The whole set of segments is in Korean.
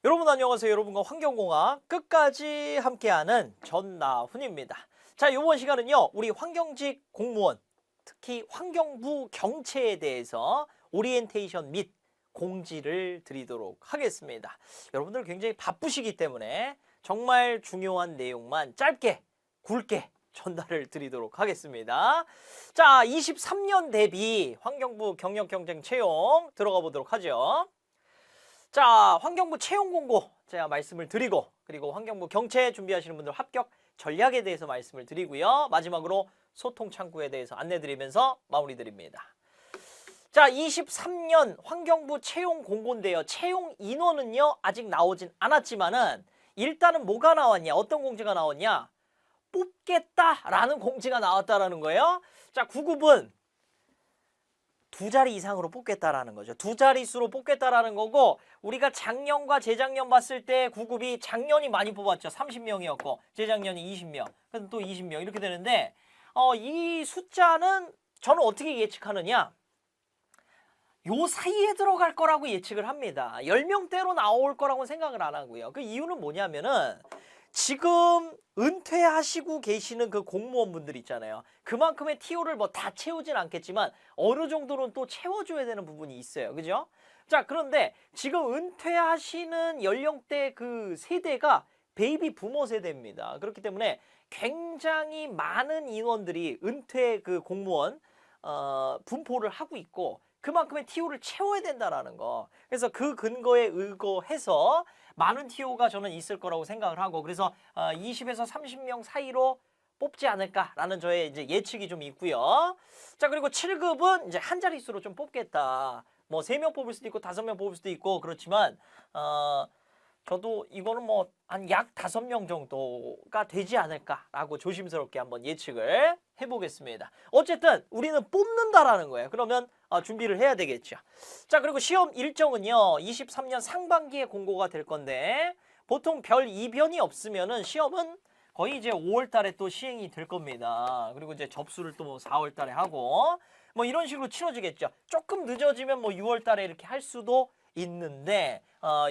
여러분 안녕하세요. 여러분과 환경공학 끝까지 함께하는 전나훈입니다. 자, 이번 시간은요. 우리 환경직 공무원, 특히 환경부 경채에 대해서 오리엔테이션 및 공지를 드리도록 하겠습니다. 여러분들 굉장히 바쁘시기 때문에 정말 중요한 내용만 짧게 굵게 전달을 드리도록 하겠습니다. 자, 23년 대비 환경부 경력경쟁 채용 들어가 보도록 하죠. 자, 환경부 채용 공고 제가 말씀을 드리고, 그리고 환경부 경채 준비하시는 분들 합격 전략에 대해서 말씀을 드리고요. 마지막으로 소통 창구에 대해서 안내 드리면서 마무리 드립니다. 자, 23년 환경부 채용 공고인데요. 채용 인원은요 아직 나오진 않았지만은 일단은 뭐가 나왔냐, 어떤 공지가 나왔냐, 뽑겠다라는 공지가 나왔다라는 거예요. 자, 9급은 두 자리 이상으로 뽑겠다라는 거죠. 두 자릿수로 뽑겠다라는 거고, 우리가 작년과 재작년 봤을 때 9급이 작년이 많이 뽑았죠. 30명이었고 재작년이 20명, 그럼 또 20명 이렇게 되는데, 이 숫자는 저는 어떻게 예측하느냐, 요 사이에 들어갈 거라고 예측을 합니다. 10명대로 나올 거라고 생각을 안 하고요. 그 이유는 뭐냐면은 지금 은퇴하시고 계시는 그 공무원분들 있잖아요. 그만큼의 TO를 뭐 다 채우진 않겠지만 어느 정도는 또 채워줘야 되는 부분이 있어요. 그죠? 자, 그런데 지금 은퇴하시는 연령대 그 세대가 베이비 부머 세대입니다. 그렇기 때문에 굉장히 많은 인원들이 은퇴 그 공무원 분포를 하고 있고, 그만큼의 TO를 채워야 된다라는 거. 그래서 그 근거에 의거해서 많은 TO가 저는 있을 거라고 생각을 하고, 그래서 20에서 30명 사이로 뽑지 않을까라는 저의 이제 예측이 좀 있고요. 자, 그리고 7급은 이제 한 자릿수로 좀 뽑겠다. 뭐 3명 뽑을 수도 있고 5명 뽑을 수도 있고 그렇지만 저도 이거는 뭐 한 약 5명 정도가 되지 않을까라고 조심스럽게 한번 예측을 해보겠습니다. 어쨌든 우리는 뽑는다라는 거예요. 그러면 준비를 해야 되겠죠. 자, 그리고 시험 일정은요 23년 상반기에 공고가 될 건데, 보통 별 이변이 없으면은 시험은 거의 이제 5월 달에 또 시행이 될 겁니다. 그리고 이제 접수를 또 뭐 4월 달에 하고 뭐 이런 식으로 치러지겠죠. 조금 늦어지면 뭐 6월 달에 이렇게 할 수도 있는데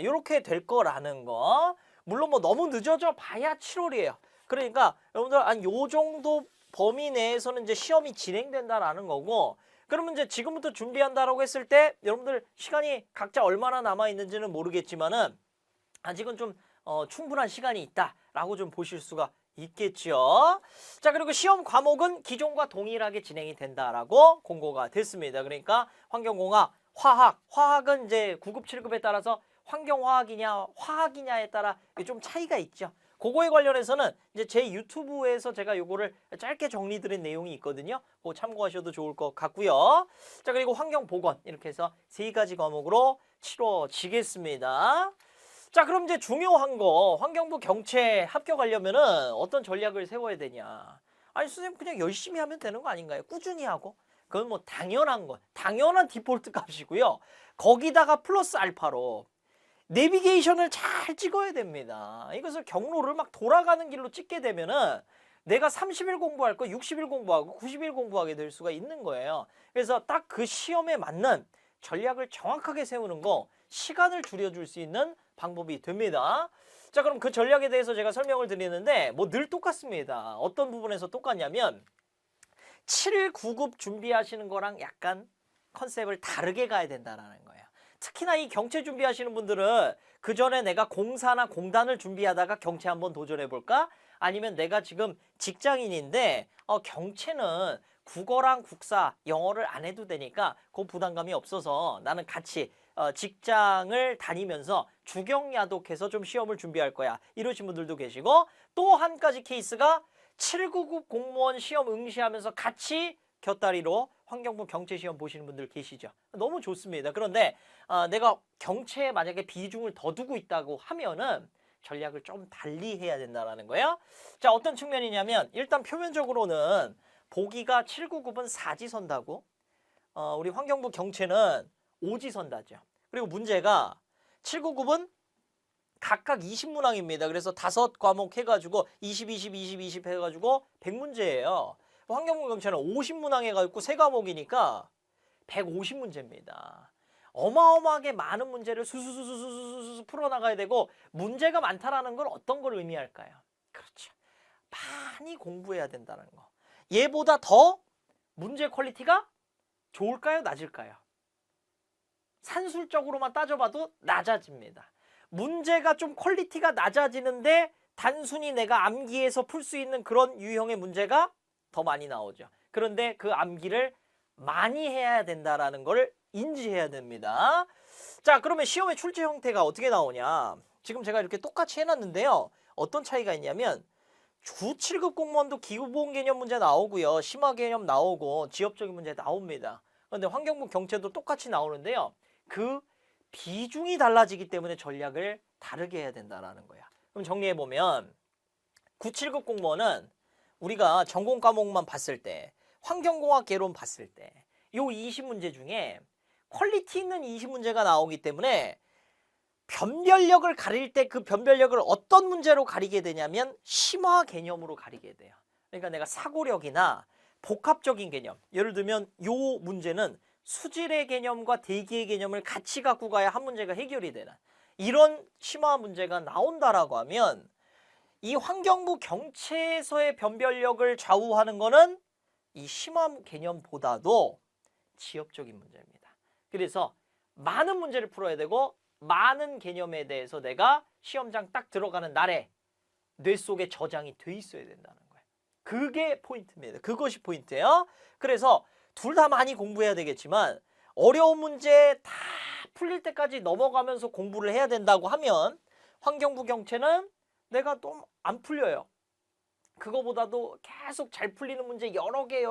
이렇게 될 거라는 거. 물론 뭐 너무 늦어져 봐야 7월이에요. 그러니까 여러분들 한 요 정도 범위 내에서는 이제 시험이 진행된다라는 거고, 그러면 이제 지금부터 준비한다라고 했을 때 여러분들 시간이 각자 얼마나 남아 있는지는 모르겠지만은 아직은 좀 충분한 시간이 있다라고 좀 보실 수가 있겠죠. 자, 그리고 시험 과목은 기존과 동일하게 진행이 된다라고 공고가 됐습니다. 그러니까 환경공학, 화학은 이제 9급, 7급에 따라서 환경화학이냐 화학이냐에 따라 좀 차이가 있죠. 그거에 관련해서는 이제 제 유튜브에서 제가 요거를 짧게 정리드린 내용이 있거든요. 그거 참고하셔도 좋을 것 같고요. 자, 그리고 환경보건 이렇게 해서 3가지 과목으로 치러지겠습니다. 자, 그럼 이제 중요한 거, 환경부 경채 합격하려면은 어떤 전략을 세워야 되냐. 아니, 선생님 그냥 열심히 하면 되는 거 아닌가요? 꾸준히 하고. 그건 뭐 당연한 거, 당연한 디폴트 값이고요. 거기다가 플러스 알파로 내비게이션을 잘 찍어야 됩니다. 이것을 경로를 막 돌아가는 길로 찍게 되면은 내가 30일 공부할 거 60일 공부하고 90일 공부하게 될 수가 있는 거예요. 그래서 딱 그 시험에 맞는 전략을 정확하게 세우는 거, 시간을 줄여줄 수 있는 방법이 됩니다. 자, 그럼 그 전략에 대해서 제가 설명을 드리는데 뭐 늘 똑같습니다. 어떤 부분에서 똑같냐면 7, 9급 준비하시는 거랑 약간 컨셉을 다르게 가야 된다는 거예요. 특히나 이 경채 준비하시는 분들은 그 전에 내가 공사나 공단을 준비하다가 경채 한번 도전해볼까? 아니면 내가 지금 직장인인데 경채는 국어랑 국사, 영어를 안 해도 되니까 그 부담감이 없어서 나는 같이 직장을 다니면서 주경야독해서 좀 시험을 준비할 거야. 이러신 분들도 계시고, 또 한 가지 케이스가 7, 9급 공무원 시험 응시하면서 같이 곁다리로 환경부 경채 시험 보시는 분들 계시죠. 너무 좋습니다. 그런데 내가 경채에 만약에 비중을 더 두고 있다고 하면은 전략을 좀 달리 해야 된다는 거예요. 자, 어떤 측면이냐면 일단 표면적으로는 보기가 7, 9급은 4지선다고 우리 환경부 경채는 5지선다죠. 그리고 문제가 7, 9급은 각각 20문항입니다. 그래서 5과목 해가지고 20, 20, 20, 20 해가지고 100문제예요. 환경부 경채는 50문항 해가지고 3과목이니까 150문제입니다. 어마어마하게 많은 문제를 수수수수수수 풀어나가야 되고 문제가 많다라는 건 어떤 걸 의미할까요? 그렇죠. 많이 공부해야 된다는 거. 얘보다 더 문제 퀄리티가 좋을까요? 낮을까요? 산술적으로만 따져봐도 낮아집니다. 문제가 좀 퀄리티가 낮아지는데 단순히 내가 암기해서 풀 수 있는 그런 유형의 문제가 더 많이 나오죠. 그런데 그 암기를 많이 해야 된다라는 걸 인지해야 됩니다. 자, 그러면 시험의 출제 형태가 어떻게 나오냐? 지금 제가 이렇게 똑같이 해놨는데요. 어떤 차이가 있냐면 9, 7급 공무원도 기본 개념 문제 나오고요. 심화 개념 나오고 지역적인 문제 나옵니다. 그런데 환경부 경채도 똑같이 나오는데요. 그 비중이 달라지기 때문에 전략을 다르게 해야 된다는 거야. 그럼 정리해보면 9, 7급 공무원은 우리가 전공 과목만 봤을 때 환경공학 개론 봤을 때 요 20문제 중에 퀄리티 있는 20문제가 나오기 때문에 변별력을 가릴 때 그 변별력을 어떤 문제로 가리게 되냐면 심화 개념으로 가리게 돼요. 그러니까 내가 사고력이나 복합적인 개념, 예를 들면 요 문제는 수질의 개념과 대기의 개념을 같이 갖고 가야 한 문제가 해결이 되는 이런 심화 문제가 나온다라고 하면 이 환경부 경채에서의 변별력을 좌우하는 거는 이 심화 개념보다도 지역적인 문제입니다. 그래서 많은 문제를 풀어야 되고 많은 개념에 대해서 내가 시험장 딱 들어가는 날에 뇌 속에 저장이 돼 있어야 된다는 거예요. 그게 포인트입니다. 그것이 포인트예요. 그래서 둘 다 많이 공부해야 되겠지만 어려운 문제 다 풀릴 때까지 넘어가면서 공부를 해야 된다고 하면 환경부 경채는 내가 좀 안 풀려요. 그거보다도 계속 잘 풀리는 문제 여러 개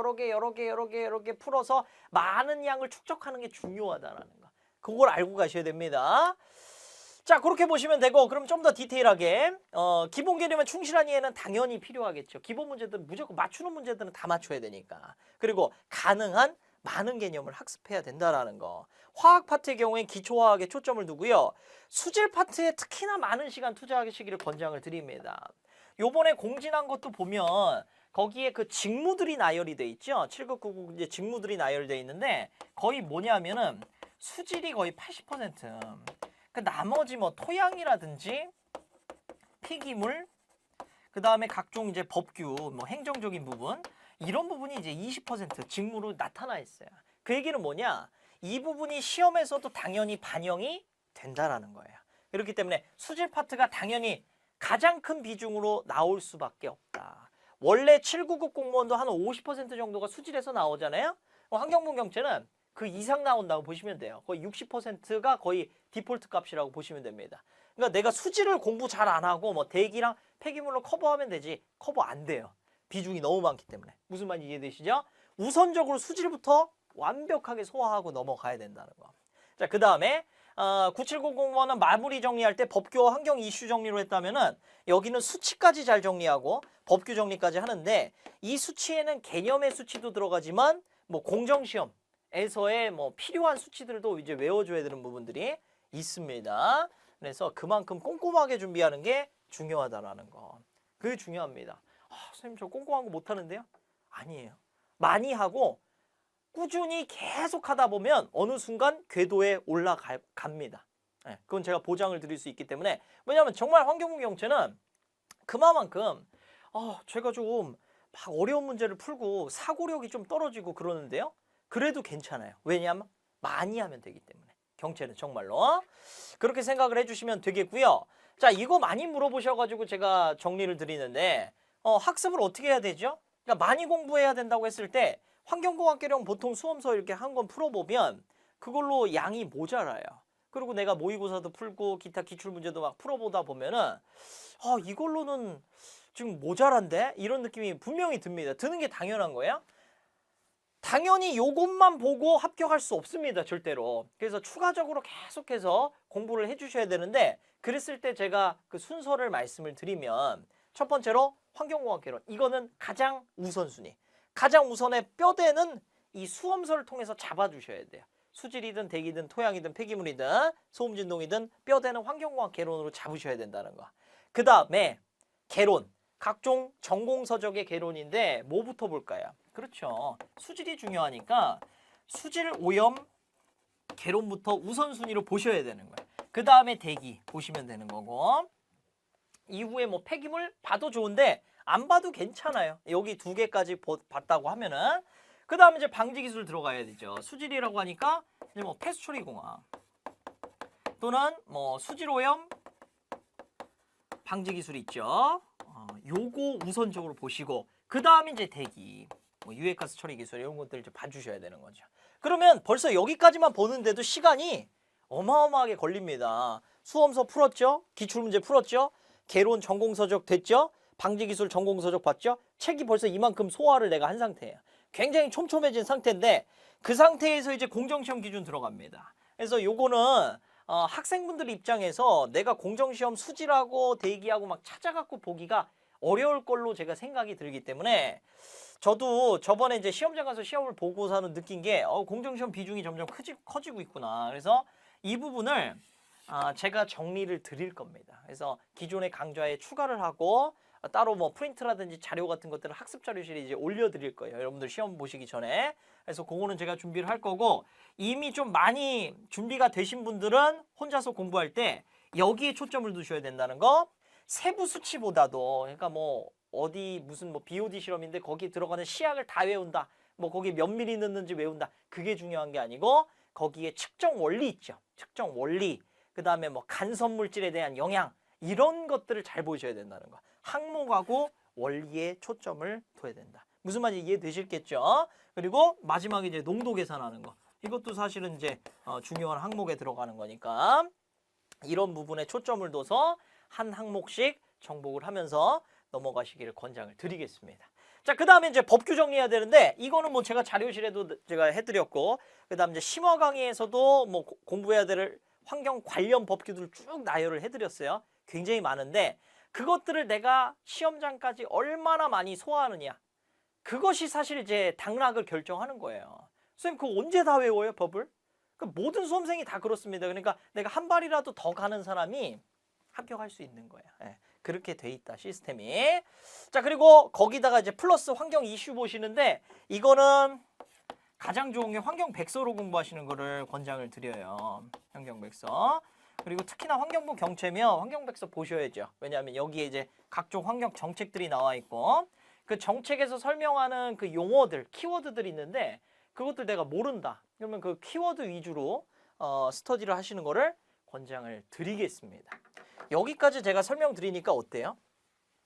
풀어서 많은 양을 축적하는 게 중요하다는 거. 그걸 알고 가셔야 됩니다. 자, 그렇게 보시면 되고 그럼 좀 더 디테일하게 기본 개념에 충실한 이해는 당연히 필요하겠죠. 기본 문제들은 무조건 맞추는 문제들은 다 맞춰야 되니까. 그리고 가능한 많은 개념을 학습해야 된다라는 거. 화학 파트의 경우엔 기초화학에 초점을 두고요. 수질 파트에 특히나 많은 시간 투자하시기를 권장을 드립니다. 요번에 공진한 것도 보면 거기에 그 직무들이 나열이 돼 있죠. 7급 9급 이제 직무들이 나열돼 있는데 거의 뭐냐면은 수질이 거의 80%. 그 나머지 뭐 토양이라든지 폐기물, 그 다음에 각종 이제 법규, 뭐 행정적인 부분 이런 부분이 이제 20% 직무로 나타나 있어요. 그 얘기는 뭐냐? 이 부분이 시험에서도 당연히 반영이 된다라는 거예요. 그렇기 때문에 수질 파트가 당연히 가장 큰 비중으로 나올 수밖에 없다. 원래 7, 9급 공무원도 한 50% 정도가 수질에서 나오잖아요. 환경부 경채는 그 이상 나온다고 보시면 돼요. 거의 60%가 거의 디폴트 값이라고 보시면 됩니다. 그러니까 내가 수질을 공부 잘 안 하고 뭐 대기랑 폐기물로 커버하면 되지 커버 안 돼요. 비중이 너무 많기 때문에. 무슨 말인지 이해되시죠? 우선적으로 수질부터 완벽하게 소화하고 넘어가야 된다는 거. 자, 그 다음에 970 공무원은 마무리 정리할 때 법규와 환경 이슈 정리로 했다면은 여기는 수치까지 잘 정리하고 법규 정리까지 하는데 이 수치에는 개념의 수치도 들어가지만 뭐 공정시험에서의 뭐 필요한 수치들도 이제 외워줘야 되는 부분들이 있습니다. 그래서 그만큼 꼼꼼하게 준비하는 게 중요하다라는 거. 그게 중요합니다. 선생님 저 꼼꼼한 거 못하는데요? 아니에요. 많이 하고 꾸준히 계속 하다 보면 어느 순간 궤도에 올라갑니다. 네, 그건 제가 보장을 드릴 수 있기 때문에 왜냐하면 정말 환경부 경채는 그만큼 제가 좀 막 어려운 문제를 풀고 사고력이 좀 떨어지고 그러는데요. 그래도 괜찮아요. 왜냐하면 많이 하면 되기 때문에 경채는 정말로 그렇게 생각을 해주시면 되겠고요. 자, 이거 많이 물어보셔가지고 제가 정리를 드리는데 학습을 어떻게 해야 되죠? 그러니까 많이 공부해야 된다고 했을 때 환경공학개론 보통 수험서 이렇게 한 권 풀어보면 그걸로 양이 모자라요. 그리고 내가 모의고사도 풀고 기타 기출문제도 막 풀어보다 보면은 이걸로는 지금 모자란데? 이런 느낌이 분명히 듭니다. 드는 게 당연한 거예요. 당연히 요것만 보고 합격할 수 없습니다. 절대로. 그래서 추가적으로 계속해서 공부를 해주셔야 되는데 그랬을 때 제가 그 순서를 말씀을 드리면 첫 번째로 환경공학개론. 이거는 가장 우선순위. 가장 우선의 뼈대는 이 수험서를 통해서 잡아주셔야 돼요. 수질이든 대기든 토양이든 폐기물이든 소음진동이든 뼈대는 환경공학 개론으로 잡으셔야 된다는 거. 그 다음에 개론. 각종 전공서적의 개론인데 뭐부터 볼까요? 그렇죠. 수질이 중요하니까 수질 오염 개론부터 우선순위로 보셔야 되는 거예요. 그 다음에 대기 보시면 되는 거고, 이후에 뭐 폐기물 봐도 좋은데 안 봐도 괜찮아요. 여기 2개까지 봤다고 하면은. 그 다음에 이제 방지 기술 들어가야 되죠. 수질이라고 하니까 이제 뭐 폐수 처리 공학 또는 뭐 수질 오염 방지 기술 있죠. 요거 우선적으로 보시고, 그 다음에 이제 대기, 뭐 유해가스 처리 기술 이런 것들 이제 봐주셔야 되는 거죠. 그러면 벌써 여기까지만 보는데도 시간이 어마어마하게 걸립니다. 수험서 풀었죠? 기출문제 풀었죠? 개론 전공서적 됐죠? 방지기술 전공서적 봤죠? 책이 벌써 이만큼 소화를 내가 한 상태예요. 굉장히 촘촘해진 상태인데 그 상태에서 이제 공정시험 기준 들어갑니다. 그래서 요거는 학생분들 입장에서 내가 공정시험 수질하고 대기하고 막 찾아갖고 보기가 어려울 걸로 제가 생각이 들기 때문에, 저도 저번에 이제 시험장 가서 시험을 보고서는 느낀 게 공정시험 비중이 점점 커지고 있구나. 그래서 이 부분을 제가 정리를 드릴 겁니다. 그래서 기존의 강좌에 추가를 하고 따로 뭐 프린트라든지 자료 같은 것들을 학습 자료실에 이제 올려드릴 거예요. 여러분들 시험 보시기 전에. 그래서 그거는 제가 준비를 할 거고, 이미 좀 많이 준비가 되신 분들은 혼자서 공부할 때 여기에 초점을 두셔야 된다는 거. 세부 수치보다도, 그러니까 뭐 어디 무슨 뭐 BOD 실험인데 거기 들어가는 시약을 다 외운다, 뭐 거기 몇 미리 넣는지 외운다, 그게 중요한 게 아니고 거기에 측정 원리 있죠. 측정 원리, 그 다음에 뭐 간섭 물질에 대한 영향, 이런 것들을 잘 보셔야 된다는 거. 항목하고 원리에 초점을 둬야 된다. 무슨 말인지 이해되실겠죠? 그리고 마지막에 이제 농도 계산하는 거. 이것도 사실은 이제 중요한 항목에 들어가는 거니까 이런 부분에 초점을 둬서 한 항목씩 정복을 하면서 넘어가시기를 권장을 드리겠습니다. 자, 그 다음에 이제 법규 정리해야 되는데, 이거는 뭐 제가 자료실에도 제가 해드렸고, 그 다음 이제 심화 강의에서도 뭐 공부해야 될 환경 관련 법규들을 쭉 나열을 해드렸어요. 굉장히 많은데 그것들을 내가 시험장까지 얼마나 많이 소화하느냐, 그것이 사실 이제 당락을 결정하는 거예요. 선생님 그거 언제 다 외워요, 법을? 그 모든 수험생이 다 그렇습니다. 그러니까 내가 한 발이라도 더 가는 사람이 합격할 수 있는 거예요. 예, 그렇게 돼 있다, 시스템이. 자, 그리고 거기다가 이제 플러스 환경 이슈 보시는데, 이거는 가장 좋은 게 환경 백서로 공부하시는 거를 권장을 드려요. 환경 백서. 그리고 특히나 환경부 경채면 환경 백서 보셔야죠. 왜냐하면 여기에 이제 각종 환경 정책들이 나와 있고, 그 정책에서 설명하는 그 용어들, 키워드들이 있는데 그것들 내가 모른다, 그러면 그 키워드 위주로 스터디를 하시는 거를 권장을 드리겠습니다. 여기까지 제가 설명드리니까 어때요?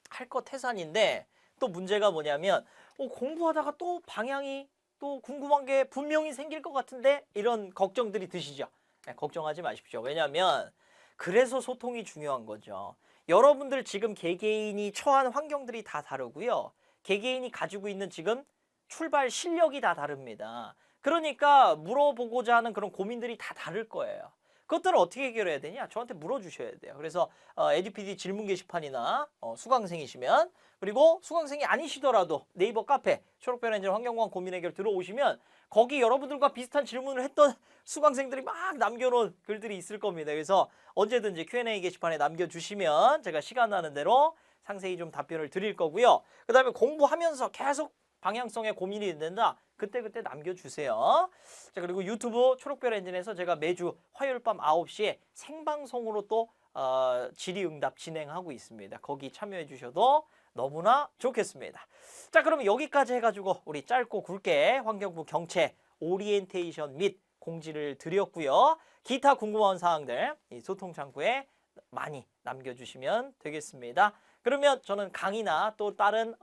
할 것 태산인데, 또 문제가 뭐냐면 공부하다가 또 방향이 또 궁금한 게 분명히 생길 것 같은데, 이런 걱정들이 드시죠? 네, 걱정하지 마십시오. 왜냐하면 그래서 소통이 중요한 거죠. 여러분들 지금 개개인이 처한 환경들이 다 다르고요. 개개인이 가지고 있는 지금 출발 실력이 다 다릅니다. 그러니까 물어보고자 하는 그런 고민들이 다 다를 거예요. 그것들은 어떻게 해결해야 되냐? 저한테 물어주셔야 돼요. 그래서 에듀피디 질문 게시판이나 수강생이시면, 그리고 수강생이 아니시더라도 네이버 카페 초록별 엔진 환경공학 고민 해결 들어오시면 거기 여러분들과 비슷한 질문을 했던 수강생들이 막 남겨놓은 글들이 있을 겁니다. 그래서 언제든지 Q&A 게시판에 남겨주시면 제가 시간 나는 대로 상세히 좀 답변을 드릴 거고요. 그 다음에 공부하면서 계속 방향성에 고민이 된다, 그때 남겨주세요. 자, 그리고 유튜브 초록별 엔진에서 제가 매주 화요일 밤 9시에 생방송으로 또 질의응답 진행하고 있습니다. 거기 참여해 주셔도 너무나 좋겠습니다. 자, 그러면 여기까지 해가지고 우리 짧고 굵게 환경부 경채 오리엔테이션 및 공지를 드렸고요. 기타 궁금한 사항들 이 소통 창구에 많이 남겨주시면 되겠습니다. 그러면 저는 강의나 또 다른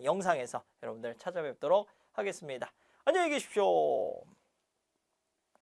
영상에서 여러분들 찾아뵙도록 하겠습니다. 안녕히 계십시오.